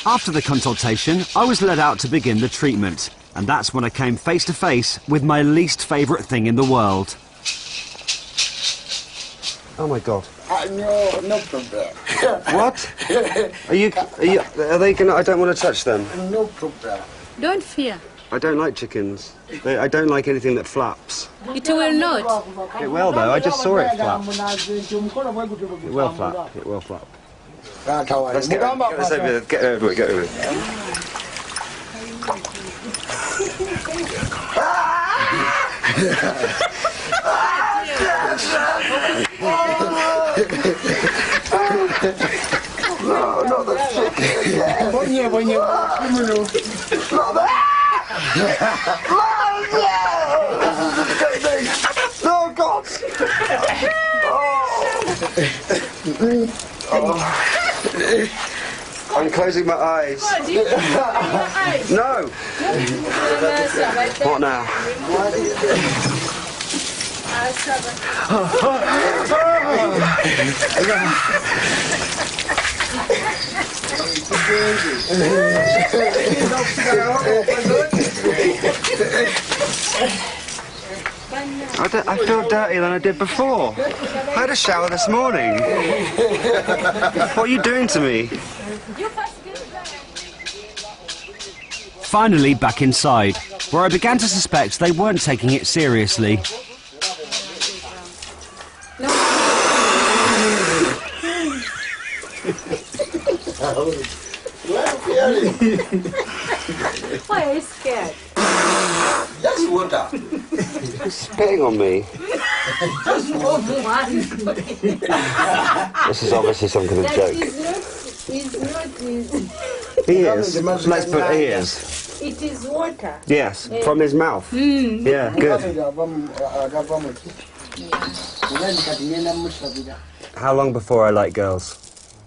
After the consultation, I was led out to begin the treatment, and that's when I came face to face with my least favourite thing in the world. Oh my God. No, no problem. What? Are they gonna... I don't want to touch them. No problem. Don't fear. I don't like chickens. I don't like anything that flaps. It will not. It will, though. I just saw it flap. It will flap. It will flap. Let's get over it. Get over it. Get over it. No, not the chicken. Not that. No, God. I'm closing my eyes. No. What now? I feel dirtier than I did before. I had a shower this morning. What are you doing to me? Finally back inside, where I began to suspect they weren't taking it seriously. Why are you scared? Just water. He's spitting on me. This is obviously some kind of joke. He is. Let's put he is. It is water. Yes, from his mouth. Yeah, good. How long before I like girls?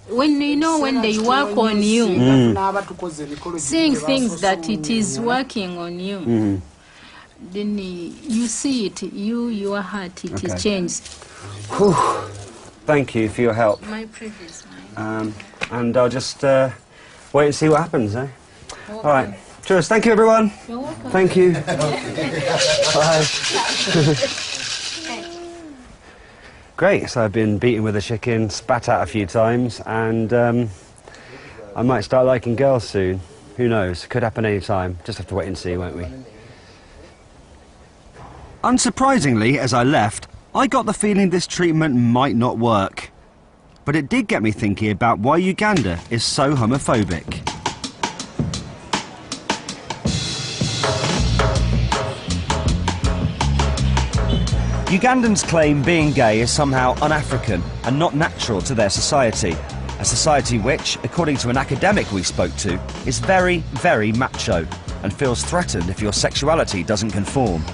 When they work on you, seeing things that it is working on you, then you see it, your heart, it is changed. Whew. Thank you for your help. My previous and I'll just wait and see what happens, eh? All right. Cheers. Thank you, everyone. You're welcome. Thank you. Bye. Great. So I've been beaten with a chicken, spat out a few times, and I might start liking girls soon. Who knows? Could happen any time. Just have to wait and see, won't we? Unsurprisingly, as I left, I got the feeling this treatment might not work. But it did get me thinking about why Uganda is so homophobic. Ugandans claim being gay is somehow un-African and not natural to their society. A society which, according to an academic we spoke to, is very, very macho and feels threatened if your sexuality doesn't conform.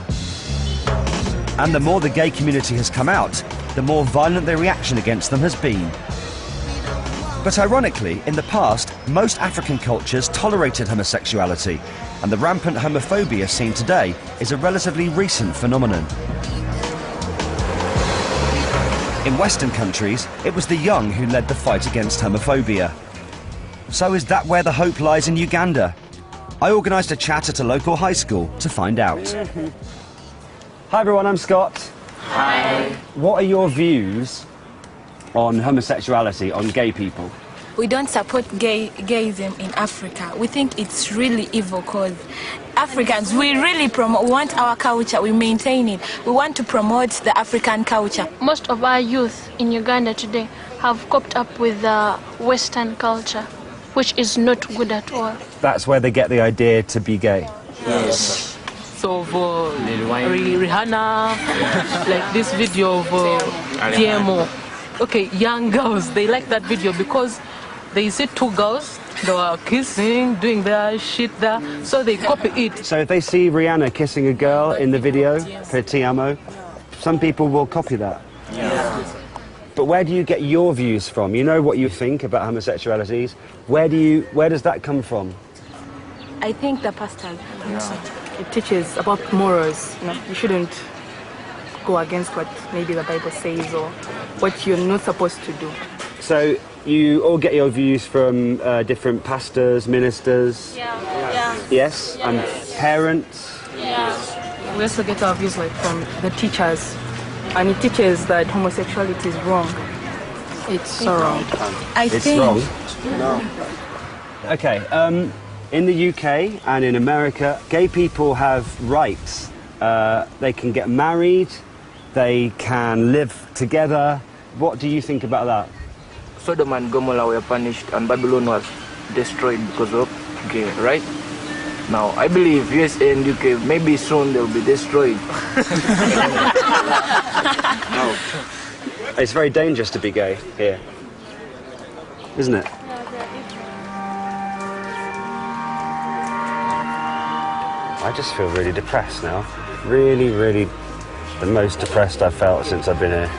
And the more the gay community has come out, the more violent their reaction against them has been. But ironically, in the past, most African cultures tolerated homosexuality, and the rampant homophobia seen today is a relatively recent phenomenon. In Western countries, it was the young who led the fight against homophobia. So is that where the hope lies in Uganda? I organised a chat at a local high school to find out. Hi everyone, I'm Scott. Hi. What are your views on homosexuality, on gay people? We don't support gayism in Africa. We think it's really evil because Africans, we really want our culture, we maintain it. We want to promote the African culture. Most of our youth in Uganda today have coped up with the Western culture, which is not good at all. That's where they get the idea to be gay? Yes. So for Rihanna, like this video of TMO. Okay, young girls, they like that video because they see two girls, they were kissing, doing their shit there, so they copy it. So if they see Rihanna kissing a girl in the video for TMO, some people will copy that. Yeah. But where do you get your views from? You know what you think about homosexualities. Where does that come from? I think the pastors. It teaches about morals. You shouldn't go against what maybe the Bible says or what you're not supposed to do. So You all get your views from different pastors, ministers. Yes, and parents. We also get our views like from the teachers, and it teaches that homosexuality is wrong. It's so wrong. It's wrong. No. Okay. In the UK and in America, gay people have rights. They can get married. They can live together. What do you think about that? Sodom and Gomorrah were punished and Babylon was destroyed because of gay, right? Now, I believe USA and UK, maybe soon they'll be destroyed. No. It's very dangerous to be gay here, isn't it? I just feel really depressed now. Really, really the most depressed I've felt since I've been here.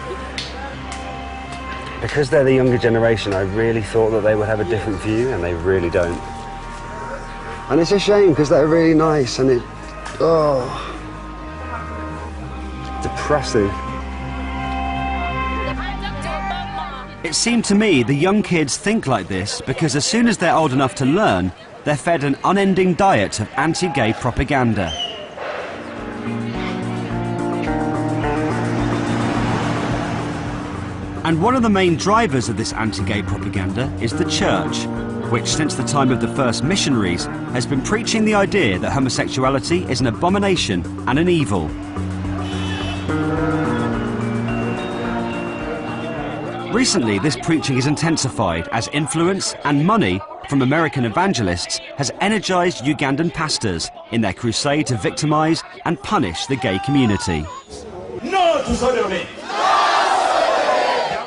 Because they're the younger generation, I really thought that they would have a different view, and they really don't. And it's a shame, because they're really nice, and depressing. It seemed to me the young kids think like this because as soon as they're old enough to learn, they're fed an unending diet of anti-gay propaganda. And one of the main drivers of this anti-gay propaganda is the church, which since the time of the first missionaries has been preaching the idea that homosexuality is an abomination and an evil. Recently, this preaching is intensified as influence and money from American evangelists has energized Ugandan pastors in their crusade to victimize and punish the gay community. No to sodomy!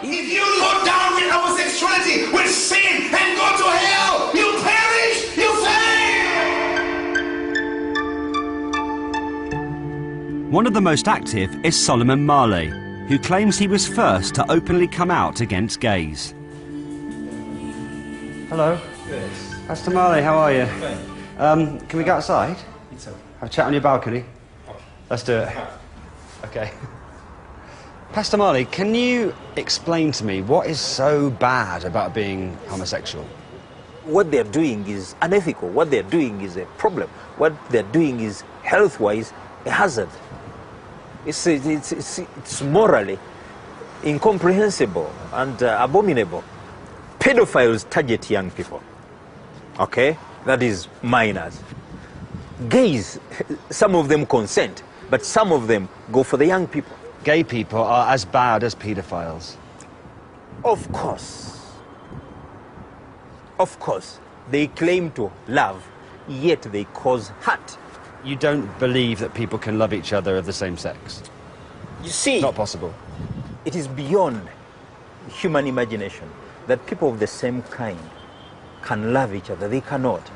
If you look down with homosexuality, with sin, and go to hell, you perish, you fail! One of the most active is Solomon Marley, who claims he was first to openly come out against gays. Hello. Yes. Pastor Marley, how are you? Can we go outside? Have a chat on your balcony? Let's do it. Okay. Pastor Marley, can you explain to me what is so bad about being homosexual? What they're doing is unethical. What they're doing is a problem. What they're doing is health-wise a hazard. It's morally incomprehensible and abominable. Pedophiles target young people. Okay? That is minors. Gays, some of them consent, but some of them go for the young people. Gay people are as bad as pedophiles. Of course. Of course. They claim to love, yet they cause hurt. You don't believe that people can love each other of the same sex? You see, not possible. It is beyond human imagination that people of the same kind can love each other. They cannot.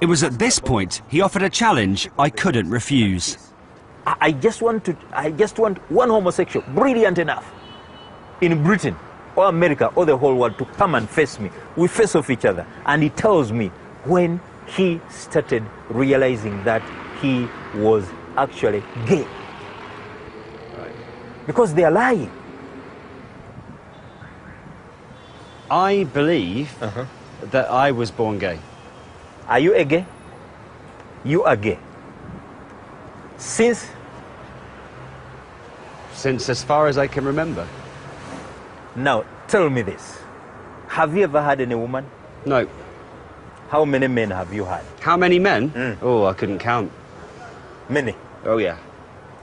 It was at this point he offered a challenge I couldn't refuse. I just want one homosexual, brilliant enough, in Britain or America or the whole world to come and face me. We face off each other. And he tells me when he started realizing that he was actually gay. Right. Because they are lying. I believe that I was born gay. Are you a gay? You are gay. Since as far as I can remember. Now, tell me this. Have you ever had any woman? No. How many men have you had? How many men? Oh, I couldn't count. Many? Oh, yeah.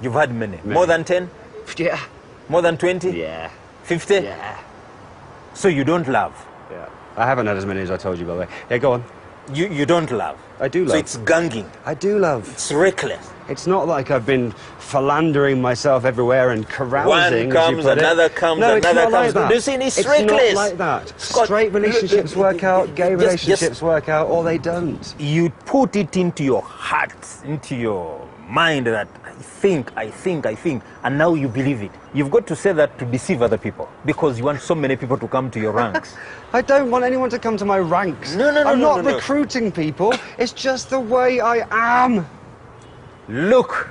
You've had many? More than 10? Yeah. More than 20? Yeah. 50? Yeah. So you don't love? Yeah. I haven't had as many as I told you, by the way. Yeah, go on. You don't love? I do love. So it's ganging? I do love. It's reckless? It's not like I've been philandering myself everywhere and carousing. One comes, another comes, no, another comes. Like that. You see, it's reckless. It's not like that. Scott, straight relationships work out, gay relationships work out, or they don't. You put it into your heart, into your mind that I think, and now you believe it. You've got to say that to deceive other people because you want so many people to come to your ranks. I don't want anyone to come to my ranks. I'm not recruiting people. It's just the way I am. Look,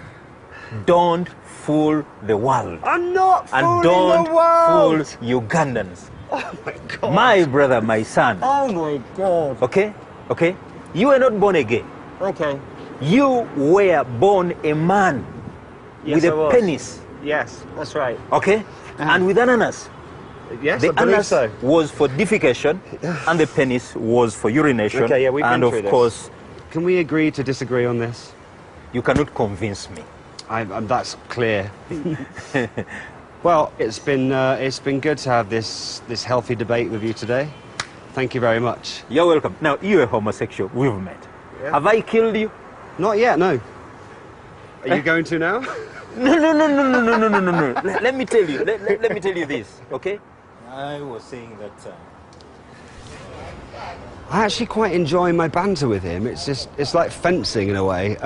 don't fool the world. I'm not fooling the world. And don't fool Ugandans. Oh my God. My brother, my son. Oh my God. Okay? Okay? You were not born a gay. Okay. You were born a man Yes, with I a was. penis. Yes, that's right. Okay? And with an anus. Yes, The I believe anus so. was for defecation and the penis was for urination. Okay, yeah, we've been and through of this. course, Can we agree to disagree on this? you cannot convince me. That's clear. Well, it's been good to have this healthy debate with you today. Thank you very much. You're welcome. Now, you're a homosexual. We've met. Yeah. Have I killed you? Not yet, no. Are you going to now? No. Let me tell you. Let me tell you this, okay? I was saying that... I actually quite enjoy my banter with him. It's like fencing in a way.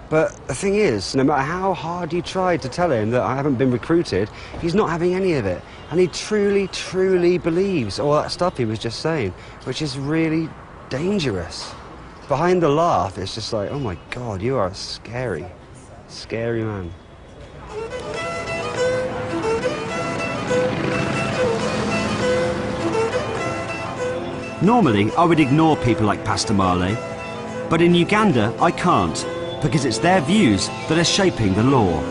But the thing is, no matter how hard you try to tell him that I haven't been recruited, he's not having any of it. And he truly, truly believes all that stuff he was just saying, which is really dangerous. Behind the laugh, it's just like, oh my God, you are a scary, scary man. Normally, I would ignore people like Pastor Marley, but in Uganda, I can't, because it's their views that are shaping the law.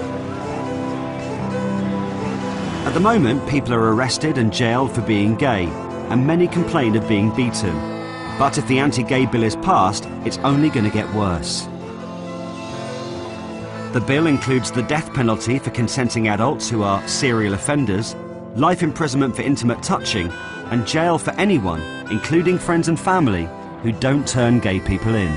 At the moment, people are arrested and jailed for being gay, and many complain of being beaten. But if the anti-gay bill is passed, it's only going to get worse. The bill includes the death penalty for consenting adults who are serial offenders, life imprisonment for intimate touching, and jail for anyone, including friends and family, who don't turn gay people in.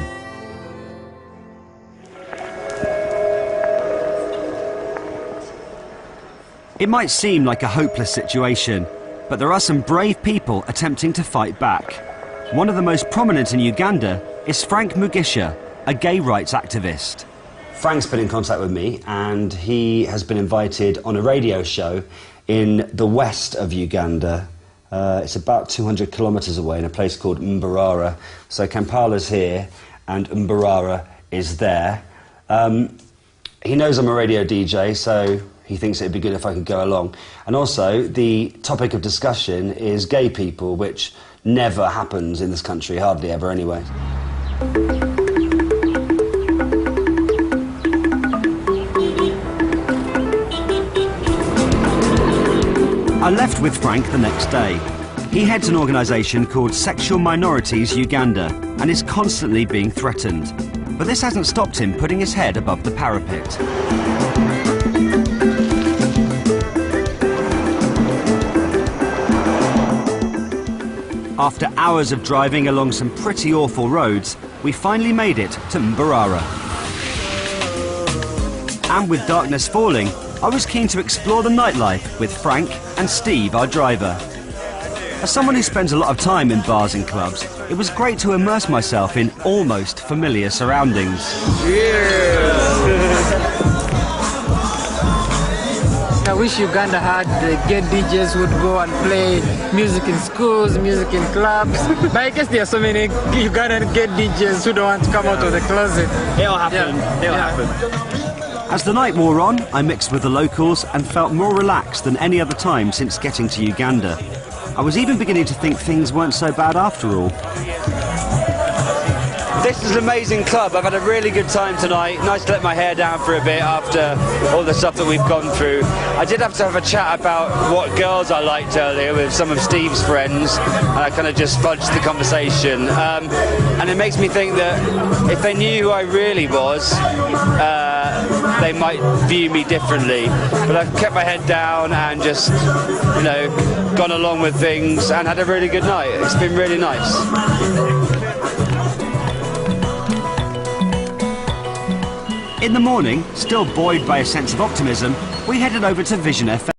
It might seem like a hopeless situation, but there are some brave people attempting to fight back. One of the most prominent in Uganda is Frank Mugisha, a gay rights activist. Frank's been in contact with me, and he has been invited on a radio show in the west of Uganda. It's about 200 kilometres away in a place called Mbarara. So Kampala's here and Mbarara is there. He knows I'm a radio DJ, so he thinks it'd be good if I could go along. And also, the topic of discussion is gay people, which never happens in this country, hardly ever anyway. I left with Frank the next day. He heads an organisation called Sexual Minorities Uganda and is constantly being threatened. But this hasn't stopped him putting his head above the parapet. After hours of driving along some pretty awful roads, we finally made it to Mbarara. And with darkness falling, I was keen to explore the nightlife with Frank and Steve, our driver. As someone who spends a lot of time in bars and clubs, it was great to immerse myself in almost familiar surroundings. I wish Uganda had gay DJs who would go and play music in schools, music in clubs. But I guess there are so many Ugandan gay DJs who don't want to come out of the closet. It'll happen. It'll happen. As the night wore on, I mixed with the locals and felt more relaxed than any other time since getting to Uganda. I was even beginning to think things weren't so bad after all. This is an amazing club. I've had a really good time tonight. Nice to let my hair down for a bit after all the stuff that we've gone through. I did have to have a chat about what girls I liked earlier with some of Steve's friends, and I kind of just fudged the conversation. And it makes me think that if they knew who I really was, they might view me differently. But I've kept my head down and just, you know, gone along with things and had a really good night. It's been really nice. In the morning, still buoyed by a sense of optimism, we headed over to Vision FM.